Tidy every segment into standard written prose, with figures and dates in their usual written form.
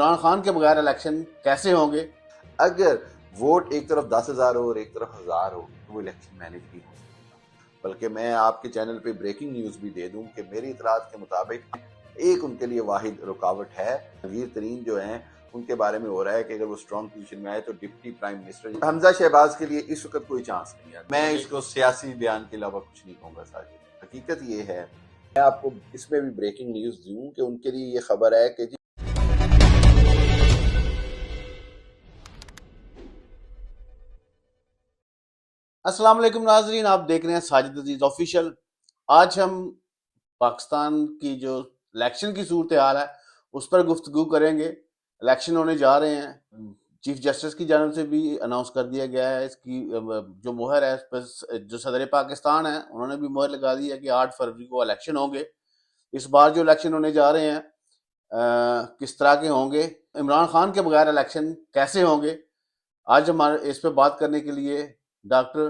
عمران خان کے بغیر الیکشن کیسے ہوں گے؟ اگر ووٹ ایک طرف 10,000 ہو اور ایک طرف 1,000 ہو تو وہ الیکشن مینج نہیں ہو سکے گا۔ بلکہ میں آپ کے چینل پہ بریکنگ نیوز بھی دے دوں کہ میری اطلاعات کے مطابق ایک ان کے لیے واحد رکاوٹ ہے۔ غیر ترین جو ہیں ان کے بارے میں ہو رہا ہے کہ اگر وہ اسٹرانگ پوزیشن میں آئے تو ڈپٹی پرائم منسٹر حمزہ شہباز کے لیے اس وقت کوئی چانس نہیں ہے۔ میں اس کو سیاسی بیان کے علاوہ کچھ نہیں کہوں گا ساجد۔ حقیقت یہ ہے، میں آپ کو اس میں بھی بریکنگ نیوز دوں کہ ان کے لیے یہ خبر ہے کہ السلام علیکم ناظرین، آپ دیکھ رہے ہیں ساجد عزیز آفیشیل۔ آج ہم پاکستان کی جو الیکشن کی صورتحال ہے اس پر گفتگو کریں گے۔ الیکشن ہونے جا رہے ہیں، چیف جسٹس کی جانب سے بھی اناؤنس کر دیا گیا ہے۔ اس کی جو مہر ہے اس پر جو صدر پاکستان ہے انہوں نے بھی مہر لگا دی ہے کہ 8 فروری کو الیکشن ہوں گے۔ اس بار جو الیکشن ہونے جا رہے ہیں کس طرح کے ہوں گے، عمران خان کے بغیر الیکشن کیسے ہوں گے، آج ہمارے اس پہ بات کرنے کے لیے ڈاکٹر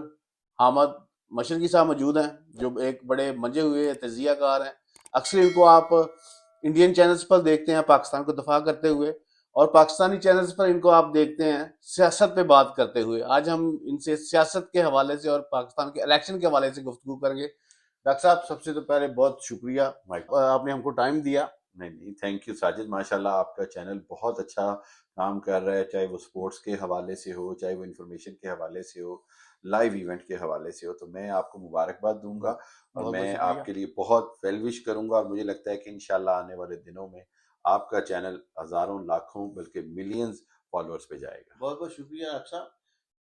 حامد مشرقی صاحب موجود ہیں، جو ایک بڑے منجے ہوئے تجزیہ کار ہیں۔ اکثر ان کو آپ انڈین چینلز پر دیکھتے ہیں پاکستان کو دفاع کرتے ہوئے، اور پاکستانی چینلز پر ان کو آپ دیکھتے ہیں سیاست پہ بات کرتے ہوئے۔ آج ہم ان سے سیاست کے حوالے سے اور پاکستان کے الیکشن کے حوالے سے گفتگو کریں گے۔ ڈاکٹر صاحب، سب سے تو پہلے بہت شکریہ، آپ نے ہم کو ٹائم دیا۔ نہیں، تھینک یو ساجد، ماشاءاللہ آپ کا چینل بہت اچھا کام کر رہا ہے، چاہے وہ سپورٹس کے حوالے سے ہو، چاہے وہ انفارمیشن کے حوالے سے ہو، لائیو ایونٹ کے حوالے سے ہو، تو میں آپ کو مبارکباد دوں گا اور میں آپ کے لیے بہت ویل وش کروں گا، اور مجھے لگتا ہے کہ انشاءاللہ آنے والے دنوں میں آپ کا چینل ہزاروں، لاکھوں بلکہ ملینز فالوورز پہ جائے گا۔ بہت بہت شکریہ ڈاکٹر صاحب۔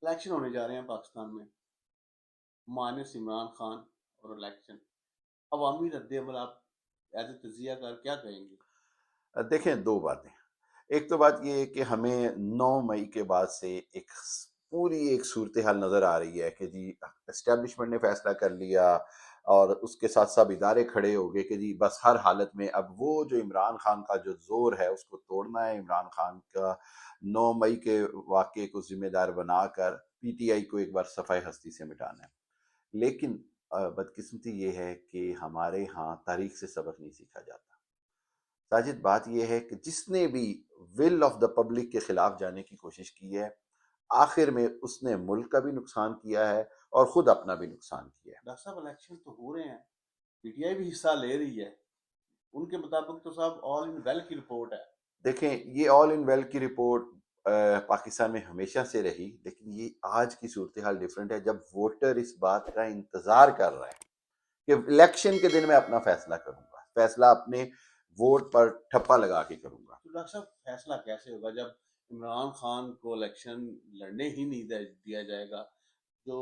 الیکشن ہونے جا رہے ہیں پاکستان میں، مانس عمران خان اور الیکشن، عوامی رد عمل آپ ایز اے تجزیہ کار کیا کہیں گے؟ دیکھیں، دو باتیں۔ ایک تو بات یہ ہے کہ ہمیں 9 مئی کے بعد سے پوری ایک صورتحال نظر آ رہی ہے کہ جی اسٹیبلشمنٹ نے فیصلہ کر لیا اور اس کے ساتھ سب ادارے کھڑے ہو گئے کہ جی بس ہر حالت میں اب وہ جو عمران خان کا جو زور ہے اس کو توڑنا ہے۔ عمران خان کا 9 مئی کے واقعے کو ذمہ دار بنا کر پی ٹی آئی کو ایک بار صفحہ ہستی سے مٹانا ہے۔ لیکن بدقسمتی یہ ہے کہ ہمارے ہاں تاریخ سے سبق نہیں سیکھا جاتا۔ ساجد، بات یہ ہے کہ جس نے بھی ول آف دا پبلک کے خلاف جانے کی کوشش کی ہے، آخر میں اس نے ملک کا بھی نقصان کیا ہے اور خود اپنا بھی نقصان کیا ہے۔ ڈاکٹر صاحب، الیکشن تو ہو رہے ہیں، پی ٹی آئی بھی حصہ لے رہی ہے، ان کے مطابق تو صاحب آل ان ویل کی رپورٹ ہے۔ دیکھیں، یہ آل ان ویل کی رپورٹ پاکستان میں ہمیشہ سے رہی، لیکن یہ آج کی صورتحال ڈیفرنٹ ہے جب ووٹر اس بات کا انتظار کر رہے ہیں کہ الیکشن کے دن میں اپنا فیصلہ کروں گا، فیصلہ اپنے ووٹ پر ٹھپا لگا کے کروں گا۔ تو ڈاکٹر صاحب، فیصلہ کیسے ہوگا جب عمران خان کو الیکشن لڑنے ہی نہیں دیا جائے گا؟ جو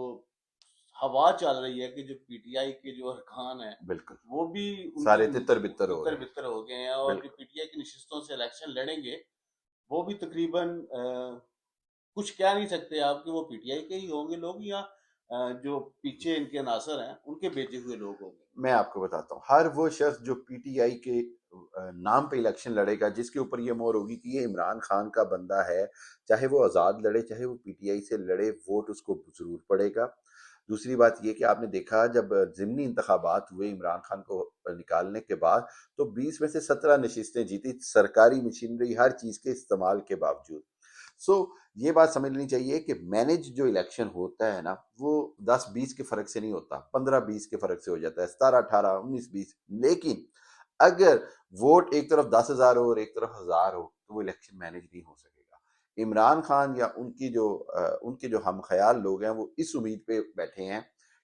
ہوا چل رہی ہے کہ جو پی ٹی آئی کے جو ارکان ہیں بالکل وہ بھی سارے تتر بتر ہو تتر بتر ہو گئے ہیں، اور جو پی ٹی آئی کی نشستوں سے الیکشن لڑیں گے وہ بھی تقریباً کچھ کہہ نہیں سکتے آپ کہ وہ پی ٹی آئی کے ہی ہوں گے لوگ، یا جو پیچھے ان کے عناصر ہیں ان کے بیچے ہوئے لوگ ہوں گے۔ میں آپ کو بتاتا ہوں، ہر وہ شخص جو پی ٹی آئی کے نام پہ الیکشن لڑے گا، جس کے اوپر یہ مہر ہوگی کہ یہ عمران خان کا بندہ ہے، چاہے وہ آزاد لڑے چاہے وہ پی ٹی آئی سے لڑے، ووٹ اس کو ضرور پڑے گا۔ دوسری بات یہ کہ آپ نے دیکھا جب ضمنی انتخابات ہوئے عمران خان کو نکالنے کے بعد، تو 20 میں سے 17 نشستیں جیتی، سرکاری مشینری ہر چیز کے استعمال کے باوجود۔ یہ بات سمجھنی چاہیے کہ مینج جو الیکشن ہوتا ہے نا، وہ 10-20 کے فرق سے نہیں ہوتا، 15-20 کے فرق سے ہو جاتا ہے، 17-18 19-20۔ لیکن اگر ووٹ ایک طرف 10,000 ہو اور ایک طرف 1,000 ہو تو وہ الیکشن مینج نہیں ہو سکے گا۔ عمران خان یا ان کے جو ہم خیال لوگ ہیں وہ اس امید پہ بیٹھے ہیں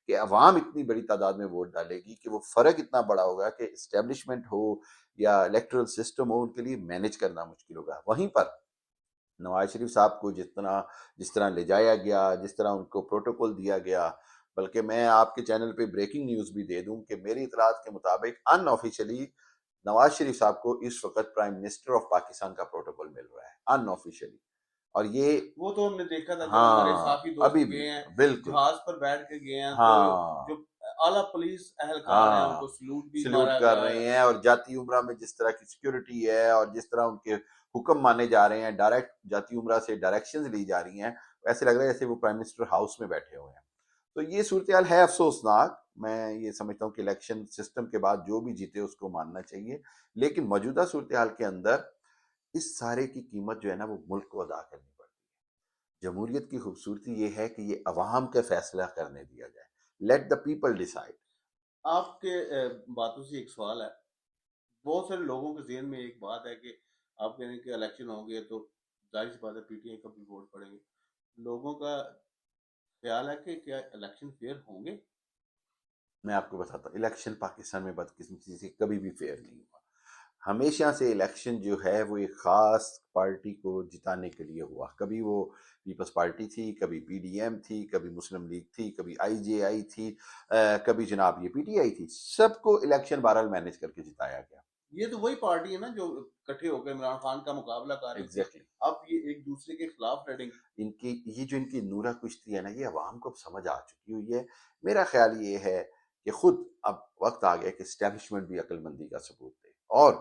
کہ عوام اتنی بڑی تعداد میں ووٹ ڈالے گی کہ وہ فرق اتنا بڑا ہوگا کہ اسٹیبلشمنٹ ہو یا الیکٹرل سسٹم ہو ان کے لیے مینج کرنا مشکل ہوگا۔ وہیں پر نواز شریف صاحب کو جس طرح لے جایا گیا، جس طرح ان کو پروٹوکول دیا گیا، بلکہ میں آپ کے چینل پہ بریکنگ نیوز بھی دے دوں کہ میری اطلاعات کے مطابق ان آفیشلی نواز شریف صاحب کو اس وقت پرائم منسٹر آف پاکستان کا پروٹوکول مل رہا ہے ان آفیشلی۔ اور یہ وہ تو ہم نے دیکھا تھا، ہمارے صحافی دوست گئے ہیں بالکل جہاز پر بیٹھ کے گئے ہیں، تو جو اعلیٰ پولیس اہلکار ہیں ان کو سلوٹ کر رہے ہیں، اور جاتی عمرہ میں جس طرح کی سیکیورٹی ہے اور جس طرح ان کے حکم مانے جا رہے ہیں، ڈائریکٹ جاتی عمرہ سے ڈائریکشنز لی جا رہی ہیں، ایسے لگ رہا ہے جیسے وہ پرائم منسٹر ہاؤس میں بیٹھے ہوئے ہیں۔ تو یہ صورتحال ہے افسوسناک۔ میں یہ سمجھتا ہوں کہ الیکشن سسٹم کے بعد جو بھی جیتے اس کو ماننا چاہیے، لیکن موجودہ صورتحال کے اندر اس سارے کی قیمت جو ہے نا وہ ملک کو ادا کرنی پڑتی ہے۔ جمہوریت کی خوبصورتی یہ ہے کہ یہ عوام کا فیصلہ کرنے دیا جائے، لیٹ دا پیپل ڈیسائڈ۔ آپ کے باتوں سے ایک سوال ہے، بہت سارے لوگوں کے ذہن میں ایک بات ہے کہ آپ کہہ رہے ہیں کہ الیکشن ہوں گے تو ظاہر سی بات ہے پی ٹی آئی کا بھی ووٹ پڑیں گے، لوگوں کا خیال ہے کہ کیا الیکشن فیئر ہوں گے؟ میں آپ کو بتاتا ہوں، الیکشن پاکستان میں بدقسمتی سے کبھی بھی فیئر نہیں ہوا۔ ہمیشہ سے الیکشن جو ہے وہ ایک خاص پارٹی کو جتانے کے لیے ہوا، کبھی وہ پیپلز پارٹی تھی، کبھی پی ڈی ایم تھی، کبھی مسلم لیگ تھی، کبھی آئی جے آئی تھی، کبھی جناب یہ پی ٹی آئی تھی، سب کو الیکشن بہرحال مینیج کر کے جتایا گیا۔ یہ تو وہی پارٹی ہے نا جو اکٹھے ہو کے عمران خان کا مقابلہ کر رہی تھی، ایگزیکٹلی، اب یہ ایک دوسرے کے خلاف لڑیں گی۔ ان کی یہ جو ان کی نورہ کشتی ہے نا، یہ عوام کو اب سمجھ آ چکی ہوئی ہے۔ میرا خیال یہ ہے کہ خود اب وقت آ گیا کہ اسٹیبلشمنٹ بھی عقل مندی کا ثبوت دے اور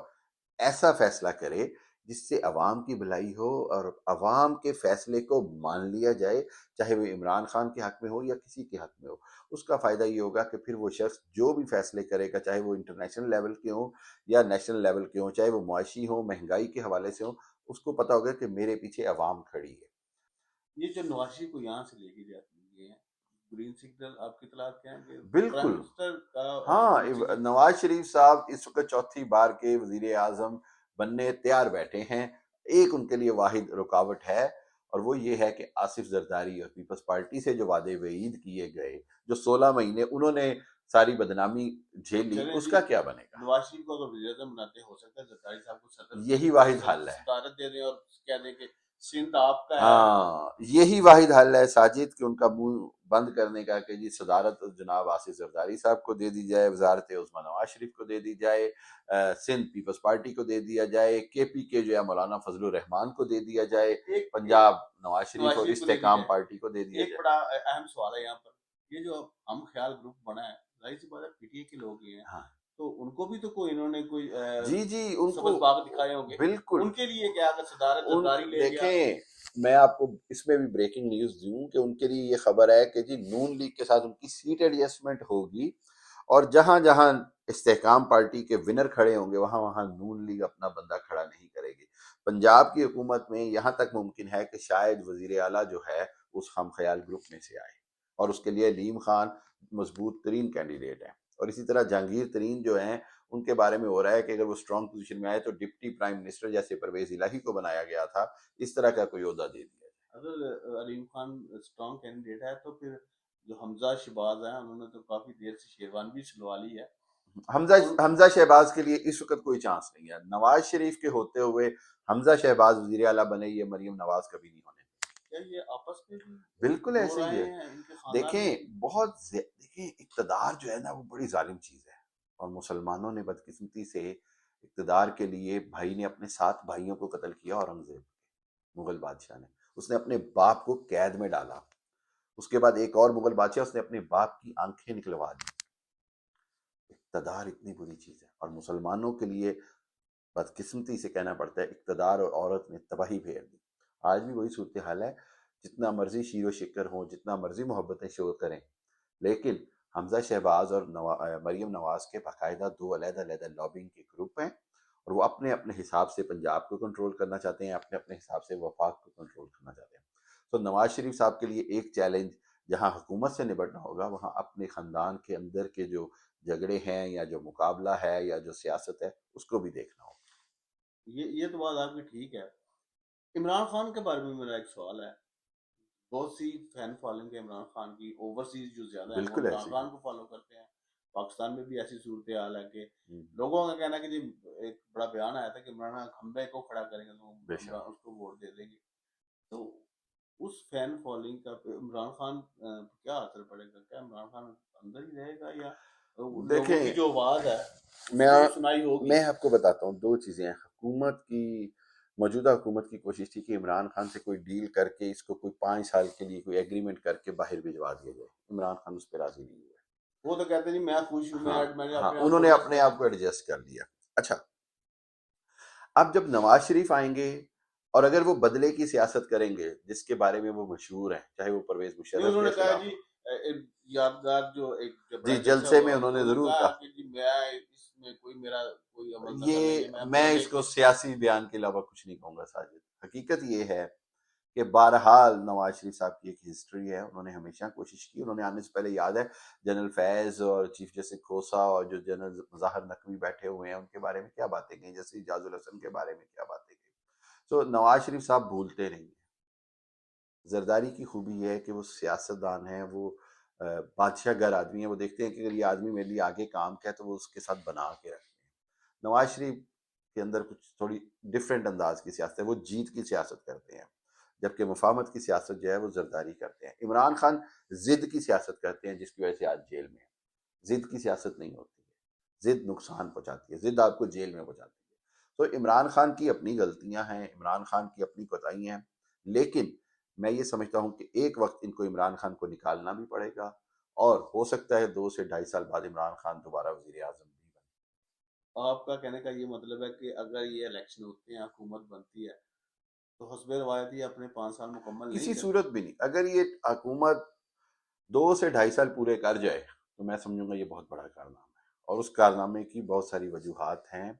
ایسا فیصلہ کرے جس سے عوام کی بھلائی ہو اور عوام کے فیصلے کو مان لیا جائے، چاہے وہ عمران خان کے حق میں ہو یا کسی کے حق میں ہو۔ اس کا فائدہ یہ ہوگا کہ پھر وہ شخص جو بھی فیصلے کرے گا، چاہے وہ انٹرنیشنل لیول کے ہوں یا نیشنل لیول کے ہوں، چاہے وہ معاشی ہوں، مہنگائی کے حوالے سے ہوں، اس کو پتہ ہوگا کہ میرے پیچھے عوام کھڑی ہے۔ یہ جو نواز شریف کو یہاں سے لے کے جاتے ہیں گرین سگنل، آپ کی اطلاعات کیا ہیں کہ پرائم بالکل، منسٹر کا گرین ہاں، سگنل؟ نواز شریف صاحب اس وقت چوتھی بار کے وزیر اعظم بننے تیار بیٹھے ہیں۔ ایک ان کے لیے واحد رکاوٹ ہے اور وہ یہ ہے کہ آصف زرداری اور پیپلز پارٹی سے جو وعدے وعید کیے گئے، جو 16 مہینے انہوں نے ساری بدنامی جھیلی، چلیں اس جی، کا کیا بنے گا؟ نواز شریف کو اگر وزیر اعظم بناتے ہو سکتا ہے زرداری صاحب کو یہی واحد حل ہے۔ صدارت دے دیں اور کہہ دیں کہ سندھ آپ کا ہے۔ ہاں، یہی واحد حل ہے ساجد کہ ان کا منہ بند کرنے کا کہ جی صدارت جناب آصف زرداری صاحب کو دے دی جائے، وزارت عظمیٰ نواز شریف کو دے دی جائے، سندھ پیپلز پارٹی کو دے دیا جائے، کے پی کے جو ہے مولانا فضل الرحمان کو دے دیا جائے، پنجاب نواز شریف اور کو دے دی استحکام جائے۔ پارٹی کو دے دیا ایک جائے۔ بڑا اہم سوال ہے یہاں پر، یہ جو ہم خیال گروپ بنا ہے، ظاہر سی بات ہے پی ٹی آئی کے لوگ ہی ہیں، ہاں تو ان کو بھی تو کوئی انہوں نے کوئی جی جی، ان کو سبز باغ دکھائے ہوں گے، بالکل ان کے لیے کیا اگر صدارت ان زرداری لے گیا؟ دیکھیں، میں آپ کو اس میں بھی بریکنگ نیوز دوں کہ ان کے لیے یہ خبر ہے کہ جی نون لیگ کے ساتھ ان کی سیٹ ایڈجسٹمنٹ ہوگی اور جہاں جہاں استحکام پارٹی کے ونر کھڑے ہوں گے وہاں وہاں نون لیگ اپنا بندہ کھڑا نہیں کرے گی۔ پنجاب کی حکومت میں یہاں تک ممکن ہے کہ شاید وزیر اعلیٰ جو ہے اس ہم خیال گروپ میں سے آئے اور اس کے لیے علیم خان مضبوط ترین کینڈیڈیٹ ہیں، اور اسی طرح جہانگیر ترین جو ہیں ان کے بارے میں ہو رہا ہے کہ اگر وہ اسٹرانگ پوزیشن میں آئے تو ڈپٹی پرائم منسٹر جیسے پرویز الہی کو بنایا گیا تھا، اس طرح کا کوئی عہدہ دے دیا جائے۔ اگر علیم خان اسٹرانگ کینڈیڈیٹ ہے تو پھر جو حمزہ شہباز ہیں انہوں نے تو کافی دیر سے شیروان بھی سلوا لی ہے، حمزہ شہباز کے لیے اس وقت کوئی چانس نہیں ہے۔ نواز شریف کے ہوتے ہوئے حمزہ شہباز وزیر اعلیٰ بنے، یہ مریم نواز کبھی نہیں ہونے۔ کیا یہ آپس میں بھی بالکل دو ایسے ہی رائے ہے۔ ہیں ان کے خاندان میں بھی؟ دیکھیں اقتدار جو ہے نا وہ بڑی ظالم چیز ہے، اور مسلمانوں نے بدقسمتی سے اقتدار کے لیے بھائی نے اپنے 7 بھائیوں کو قتل کیا، اورنگزیب مغل بادشاہ نے، اس نے اپنے باپ کو قید میں ڈالا، اس کے بعد ایک اور مغل بادشاہ اس نے اپنے باپ کی آنکھیں نکلوا دی۔ اقتدار اتنی بری چیز ہے اور مسلمانوں کے لیے بدقسمتی سے کہنا پڑتا ہے اقتدار اور عورت نے تباہی پھیر دی۔ آج بھی وہی صورتحال ہے، جتنا مرضی شیر و شکر ہوں، جتنا مرضی محبتیں شو کریں، لیکن حمزہ شہباز اور مریم نواز کے باقاعدہ 2 علیحدہ علیحدہ لابنگ کے گروپ ہیں اور وہ اپنے اپنے حساب سے پنجاب کو کنٹرول کرنا چاہتے ہیں، اپنے اپنے حساب سے وفاق کو کنٹرول کرنا چاہتے ہیں۔ تو نواز شریف صاحب کے لیے ایک چیلنج جہاں حکومت سے نبٹنا ہوگا، وہاں اپنے خاندان کے اندر کے جو جھگڑے ہیں یا جو مقابلہ ہے یا جو سیاست ہے اس کو بھی دیکھنا ہوگا۔ یہ تو بات آپ کی ٹھیک ہے۔ عمران خان کے بارے میں میرا ایک سوال ہے، بہت سی فین فالوئنگ ہے عمران خان کی، اوورسیز جو زیادہ ہیں وہ بالکل عمران ایسے ہی خان کو فالو کرتے ہیں، پاکستان میں بھی ایسی صورتحال ہے کہ ہے۔ لوگوں کا کہنا ہے کہ جی ایک بڑا بیان آیا تھا کہ عمران خان کھمبے کو کھڑا کریں گے تو بے شک۔ عمران اس کو ووٹ دے دیں گے، تو اس فین فالوئنگ کا عمران خان کیا اثر پڑے گا؟ کیا عمران خان اندر ہی رہے گا یا لوگوں کی دیکھیں، جو آواز ہے اس میں کو بھی سنائی ہوگی؟ میں آپ کو بتاتا ہوں 2 چیزیں ہیں۔ موجودہ حکومت کی کوشش تھی کہ عمران خان سے کوئی ڈیل کر کے اس کو کوئی 5 سال کے لیے کوئی ایگریمنٹ کر کے باہر بھجوا دیا جائے، عمران خان اس پہ راضی نہیں ہوئے۔ وہ تو کہتے ہیں جی میں خوش ہوں، میں نے ہاں، اپنے آپ انہوں کو نے ایڈجسٹ اپنے کر آپ کو لیا۔ ایڈجسٹ کر دیا۔ اچھا، اب جب نواز شریف آئیں گے اور اگر وہ بدلے کی سیاست کریں گے جس کے بارے میں وہ مشہور ہیں، چاہے وہ پرویز نہیں، مشرف انہوں کے نے کہا خلاف جی ہو، یادگار جو ایک بڑا جی جلسہ جلسے ہوا میں اس انہوں میں نے انہوں نے ضرور کہا کہا، کہ جی میں اس اس میں کوئی میرا کوئی عمل نقل نہیں ہے. یہ میں اس کو سیاسی بیان کے علاوہ کچھ نہیں کہوں گا ساجد. حقیقت یہ ہے کہ بہرحال نواز شریف صاحب کی ایک ہسٹری ہے. انہوں نے ہمیشہ کوشش کی. انہوں نے آنے سے پہلے یاد ہے جنرل فیض اور چیف جسٹس کھوسا اور جو جنرل ظاہر نقوی بیٹھے ہوئے ہیں ان کے بارے میں کیا باتیں کہیں, جیسے اعجاز الحسن کے بارے میں کیا باتیں کہیں. تو نواز شریف صاحب بھولتے نہیں ہیں. زرداری کی خوبی یہ ہے کہ وہ سیاستدان ہیں, وہ بادشاہ گر آدمی ہیں. وہ دیکھتے ہیں کہ اگر یہ آدمی میرے لیے آگے کام کیا تو وہ اس کے ساتھ بنا کے رکھتے ہیں. نواز شریف کے اندر کچھ تھوڑی ڈفرینٹ انداز کی سیاست ہے. وہ جیت کی سیاست کرتے ہیں, جبکہ مفاہمت کی سیاست جو ہے وہ زرداری کرتے ہیں. عمران خان ضد کی سیاست کرتے ہیں, جس کی وجہ سے آج جیل میں ہیں. ضد کی سیاست نہیں ہوتی ہے, ضد نقصان پہنچاتی ہے, ضد آپ کو جیل میں پہنچاتی ہے. تو عمران خان کی اپنی غلطیاں ہیں, عمران خان کی اپنی کوتاہیاں ہیں, لیکن میں یہ سمجھتا ہوں کہ ایک وقت ان کو عمران خان کو نکالنا بھی پڑے گا, اور ہو سکتا ہے 2 سے 2.5 سال بعد عمران خان دوبارہ وزیر اعظم بھی بنے. آپ کا کہنے کا یہ مطلب ہے کہ اگر یہ الیکشن ہوتے ہیں, حکومت بنتی ہے, تو حسب روایتی اپنے 5 سال مکمل نہیں کسی کرتے؟ صورت بھی نہیں. اگر یہ حکومت 2 سے 2.5 سال پورے کر جائے تو میں سمجھوں گا یہ بہت بڑا کارنامہ ہے, اور اس کارنامے کی بہت ساری وجوہات ہیں.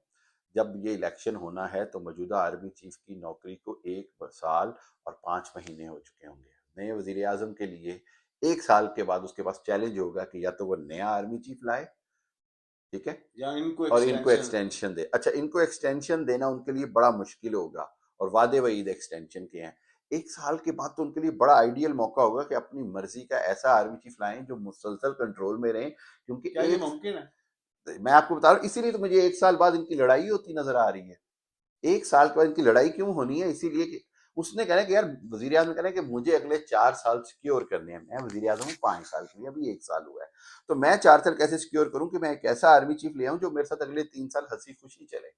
جب یہ الیکشن ہونا ہے تو موجودہ آرمی چیف کی نوکری کو 1 سال اور 5 مہینے ہو چکے ہوں گے. نئے وزیر اعظم کے لیے 1 سال کے بعد اس کے پاس چیلنج ہوگا کہ یا تو وہ نیا آرمی چیف لائے, ٹھیک ہے, یا ان کو اور ان کو ایکسٹینشن. ایکسٹینشن دے. اچھا, ان کو ایکسٹینشن دینا ان کے لیے بڑا مشکل ہوگا, اور وعدے وعید ایکسٹینشن کے ہیں. 1 سال کے بعد تو ان کے لیے بڑا آئیڈیل موقع ہوگا کہ اپنی مرضی کا ایسا آرمی چیف لائیں جو مسلسل کنٹرول میں رہیں. کیونکہ کیا یہ ممکن ہے؟ میں آپ کو بتا رہا ہوں, اسی لیے تو مجھے 1 سال بعد ان کی لڑائی ہوتی نظر آ رہی ہے. 1 سال کے بعد ان کی لڑائی کیوں ہونی ہے؟ اسی لیے کہ اس نے کہنا کہ یار وزیر اعظم کہنا کہ مجھے اگلے 4 سال سیکیور کرنے ہیں. میں وزیر اعظم ہوں 5 سال کے لیے, ابھی 1 سال ہوا ہے, تو میں 4 سال کیسے سیکیور کروں کہ میں ایک ایسا آرمی چیف لے آؤں جو میرے ساتھ اگلے 3 سال ہنسی خوشی چلے.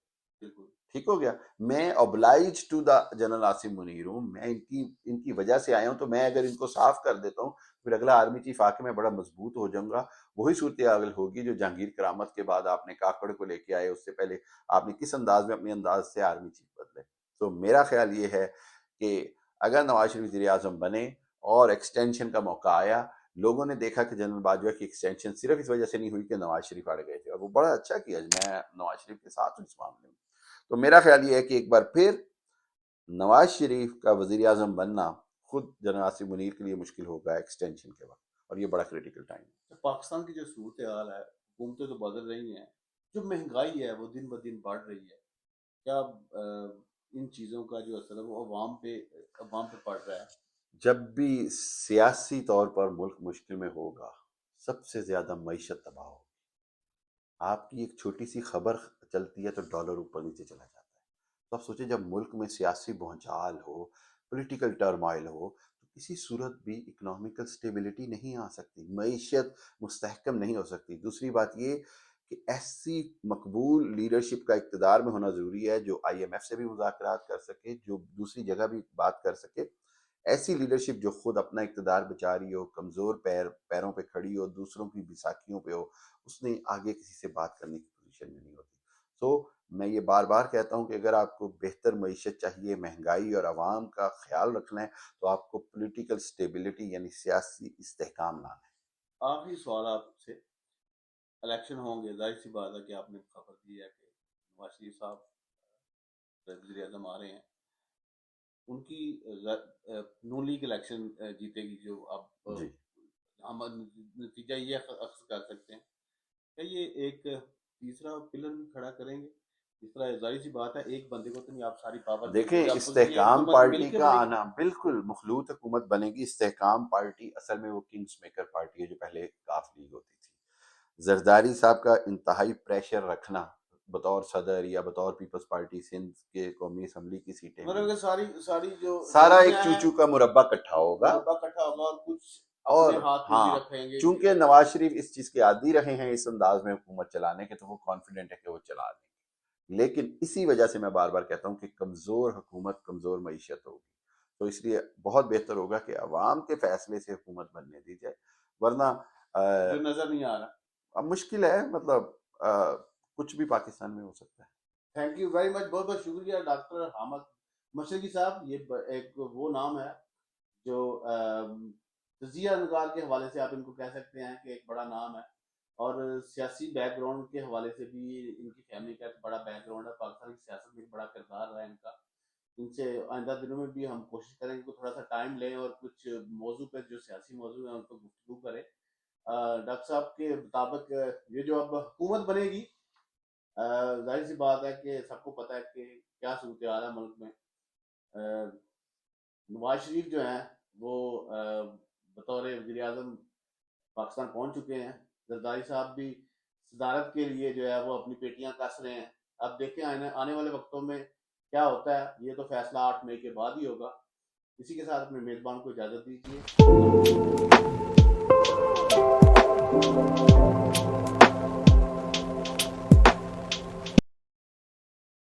بالکل ٹھیک ہو گیا. میں obliged to the general Asim Munir ہوں, میں ان کی وجہ سے آیا ہوں, تو میں اگر ان کو صاف کر دیتا ہوں پھر اگلا آرمی چیف آ کے میں بڑا مضبوط ہو جاؤں گا. وہی صورتحال ہوگی جو جہانگیر کرامت کے بعد آپ نے کاکڑ کو لے کے آئے, اس سے پہلے آپ نے کس انداز میں اپنے انداز سے آرمی چیف بدلے. تو میرا خیال یہ ہے کہ اگر نواز شریف وزیر اعظم بنے اور ایکسٹینشن کا موقع آیا, لوگوں نے دیکھا کہ جنرل باجوہ کی ایکسٹینشن صرف اس وجہ سے نہیں ہوئی کہ نواز شریف اڑ گئے تھے, اور وہ بڑا اچھا کیا. میں نواز شریف کے ساتھ ہوں اس معاملے میں. تو میرا خیال یہ ہے کہ ایک بار پھر نواز شریف کا وزیر اعظم بننا خود جنرل عاصم منیر کے لیے مشکل ہوگا ایکسٹینشن کے وقت, اور یہ بڑا کریٹیکل ٹائم ہے. پاکستان کی جو صورتحال ہے, حکومتیں تو بدل رہی ہیں, جو مہنگائی ہے وہ دن بدن بڑھ رہی ہے, کیا ان چیزوں کا جو اثر ہے وہ عوام پہ پڑ رہا ہے؟ جب بھی سیاسی طور پر ملک مشکل میں ہوگا, سب سے زیادہ معیشت تباہ ہوگی. آپ کی ایک چھوٹی سی خبر چلتی ہے تو ڈالر اوپر نیچے چلا جاتا ہے. تو آپ سوچیں جب ملک میں سیاسی بھونچال ہو, پولیٹیکل ٹرمائل ہو, تو کسی صورت بھی اکنامیکل سٹیبلٹی نہیں آ سکتی, معیشت مستحکم نہیں ہو سکتی. دوسری بات یہ کہ ایسی مقبول لیڈرشپ کا اقتدار میں ہونا ضروری ہے جو آئی ایم ایف سے بھی مذاکرات کر سکے, جو دوسری جگہ بھی بات کر سکے. ایسی لیڈرشپ جو خود اپنا اقتدار بچا رہی ہو, کمزور پیروں پہ کھڑی ہو, دوسروں کی بیساکھیوں پہ ہو, اس نے آگے کسی سے بات کرنے کی پوزیشن میں نہیں ہوتی. تو میں یہ بار بار کہتا ہوں کہ اگر آپ کو بہتر معیشت چاہیے, مہنگائی اور عوام کا خیال رکھنا ہے, تو آپ کو پولیٹیکل سٹیبلٹی یعنی سیاسی استحکام لانا ہے. آخری سوال آپ سے, الیکشن ہوں گے, ظاہر سی بات ہے کہ آپ نے خبر دی ہے کہ نواز شریف صاحب وزیر اعظم آ رہے ہیں, ان کی نون لیگ الیکشن جیتے گی, جو اب جی, ہم نتیجہ یہ اخذ کر سکتے ہیں کہ یہ ایک تیسرا پلر بھی کھڑا کریں گے. اس طرح ظاہر سی بات ہے ایک بندے کو تو نہیں آپ ساری پاور دیں گے, دیکھیں جب یہ استحکام حکومت مل پارٹی کے کا بنے گی. آنا, بالکل مخلوط حکومت بنے گی. استحکام پارٹی اصل میں وہ کنگز میکر پارٹی ہے جو پہلے کاف لیگ ہوتی تھی. زرداری صاحب کا انتہائی پریشر رکھنا بطور صدر یا بطور پیپلز پارٹی سندھ کے قومی اسمبلی کی سیٹیں میں, مطلب کہ ساری جو سارا ایک چوچو کا مربع اکٹھا ہوگا. مربع اکٹھا ہوگا, اور کچھ اور اپنے ہاتھ میں بھی ہاں, رکھیں گے. چونکہ نواز شریف اس چیز کے عادی رہے ہیں اس انداز میں حکومت چلانے کے, تو وہ کانفیڈنٹ ہے کہ وہ چلا دیں. لیکن اسی وجہ سے میں بار بار کہتا ہوں کہ کمزور حکومت کمزور معیشت ہوگی. تو اس لیے بہت بہتر ہوگا کہ عوام کے فیصلے سے حکومت بننے دی جائے, ورنہ جو نظر نہیں آ رہا. اب مشکل ہے, مطلب کچھ بھی پاکستان میں ہو سکتا ہے. تھینک یو ویری مچ, بہت بہت شکریہ ڈاکٹر حامد مشرقی صاحب. یہ ایک وہ نام ہے جو تجزیہ نگار کے حوالے سے آپ ان کو کہہ سکتے ہیں کہ ایک بڑا نام ہے, اور سیاسی بیک گراؤنڈ کے حوالے سے بھی ان کی فیملی کا ایک بڑا بیک گراؤنڈ ہے، پاکستان کی سیاست میں ایک بڑا کردار رہا ہے ان کا. ان سے آئندہ دنوں میں بھی ہم کوشش کریں گے کہ تھوڑا سا ٹائم لیں اور کچھ موضوع پہ جو سیاسی موضوع ہیں ان پہ گفتگو کریں. ڈاکٹر صاحب کے مطابق یہ جو اب حکومت بنے گی، ظاہر سی بات ہے کہ سب کو پتہ ہے کہ کیا صورتحال ہے ملک میں. نواز شریف جو ہیں وہ بطور وزیر اعظم پاکستان پہنچ چکے ہیں. زرداری صاحب بھی صدارت کے لیے جو ہے وہ اپنی پیٹیاں کس رہے ہیں. اب دیکھیں آنے والے وقتوں میں کیا ہوتا ہے، یہ تو فیصلہ 8 مئی کے بعد ہی ہوگا. اسی کے ساتھ اپنے میزبان کو اجازت دیجیے.